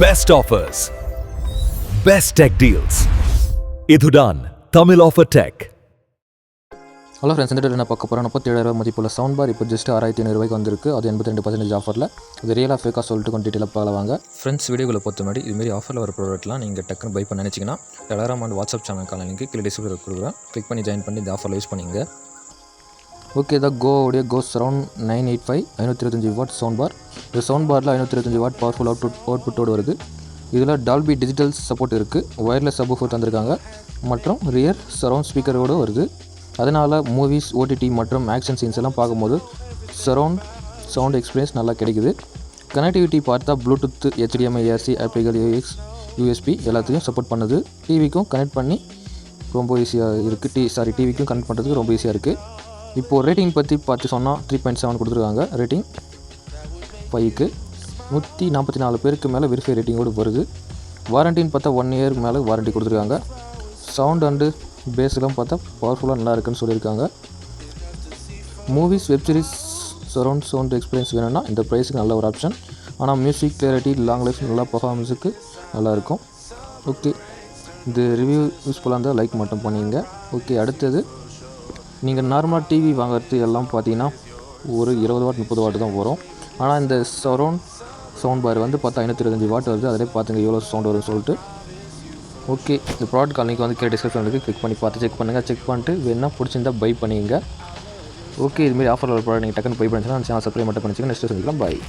Best offers, best tech deals. இதுதான் Tamil offer tech. Hello friends, இந்த என்ன பார்க்க போகிறோம்? 47,000 மதிப்புள்ள சவுண்ட் பார் இப்போ ஜஸ்ட் 6,500 வந்திருக்கு. அது 82% ஆஃபரில். அது ரியலாக ஃபேக்காக சொல்லிட்டு கொஞ்சம் டீட்டெயிலாக பார்க்கலாம் வாங்க. ஃப்ரெண்ட்ஸ், வீடியோவில் பொறுத்த முன்னாடி இதுமாரி ஆஃபரில் வர ப்ராடக்ட்லாம் நீங்கள் டக்குன்னு பை பண்ண நினச்சிங்கன்னா டெலகிராம் அண்ட் வாட்ஸ்அப் சேனலுக்கான லிங்க் கீழே டிஸ்கிரிப்ஷனில் கொடுக்குறேன். கிளிக் பண்ணி ஜாயின் பண்ணி இந்த ஆஃபரில் யூஸ் பண்ணிங்க. ஓகே, தான் கோவுடைய கோஸ் அரௌண்ட் 985 525 வாட் சவுண்ட் பார். இந்த சவுண்ட் பாரில் 525 வாட் பவர்ஃபுல் அவுட்புட்டோடு வருது. இதில் டால்பி டிஜிட்டல் சப்போர்ட் இருக்குது, ஒயர்லெஸ் சப்வூஃபர் தந்திருக்காங்க மற்றும் ரியர் சரவுண்ட் ஸ்பீக்கரோடு வருது. அதனால் மூவிஸ், ஓடிடி மற்றும் ஆக்ஷன் சீன்ஸ் எல்லாம் பார்க்கும்போது சரவுண்ட் சவுண்ட் எக்ஸ்பீரியன்ஸ் நல்லா கிடைக்குது. கனெக்டிவிட்டி பார்த்தா Bluetooth, HDMI, ARC, optical, USB எல்லாத்தையும் சப்போர்ட் பண்ணுது. டிவிக்கும் கனெக்ட் பண்ணி ரொம்ப ஈஸியாக இருக்குது. டிவிக்கும் கனெக்ட் பண்ணுறதுக்கு ரொம்ப ஈஸியாக இருக்குது. இப்போது ரேட்டிங் பற்றி பார்த்து சொன்னால் 3.7 கொடுத்துருக்காங்க. ரேட்டிங் 5க்கு 144 பேருக்கு மேலே வெரிஃபை ரேட்டிங்கோடு வருது. வாரண்டின்னு பார்த்தா 1 இயர் மேலே வாரண்ட்டி கொடுத்துருக்காங்க. சவுண்ட் அண்டு பேஸ்லாம் பார்த்தா பவர்ஃபுல்லாக நல்லா இருக்குன்னு சொல்லியிருக்காங்க. Movies, web series, surround sound experience வேணும்னா இந்த ப்ரைஸுக்கு நல்ல ஒரு ஆப்ஷன். ஆனால் மியூசிக் கிளியரிட்டி, லாங் லைஃப், நல்லா பர்ஃபார்மன்ஸுக்கு நல்லாயிருக்கும். ஓகே, இந்த ரிவ்யூ யூஸ்ஃபுல்லாக இருந்தால் லைக் மட்டும் பண்ணிங்க. ஓகே, அடுத்தது நீங்கள் நார்மலாக டிவி வாங்குறது எல்லாம் பார்த்தீங்கன்னா ஒரு 20 வாட் 30 வாட் தான் வரும். ஆனால் இந்த சவுண்ட் பார் வந்து பார்த்தா 525 வாட் வருது. அதிலே பார்த்துங்க எவ்வளோ சவுண்ட் வரும்னு சொல்லிட்டு. ஓகே, இந்த ப்ராடக்ட் லிங்க் வந்து கீழே டிஸ்கிரிப்ஷன் இருக்குது. கிளிக் பண்ணி பார்த்து செக் பண்ணுங்கள். செக் பண்ணிட்டு வேணால் பிடிச்சிருந்தா பை பண்ணிங்க. ஓகே, இதுமாரி ஆஃபரில் ஒரு ப்ராடக்ட் நீங்கள் டக்குன்னு பை பண்ணிச்சுன்னா சேனல் சப்ஸ்கிரைப் மட்டும் பண்ணிச்சுங்க. நெக்ஸ்ட்டு சந்திக்கலாம். பாய்.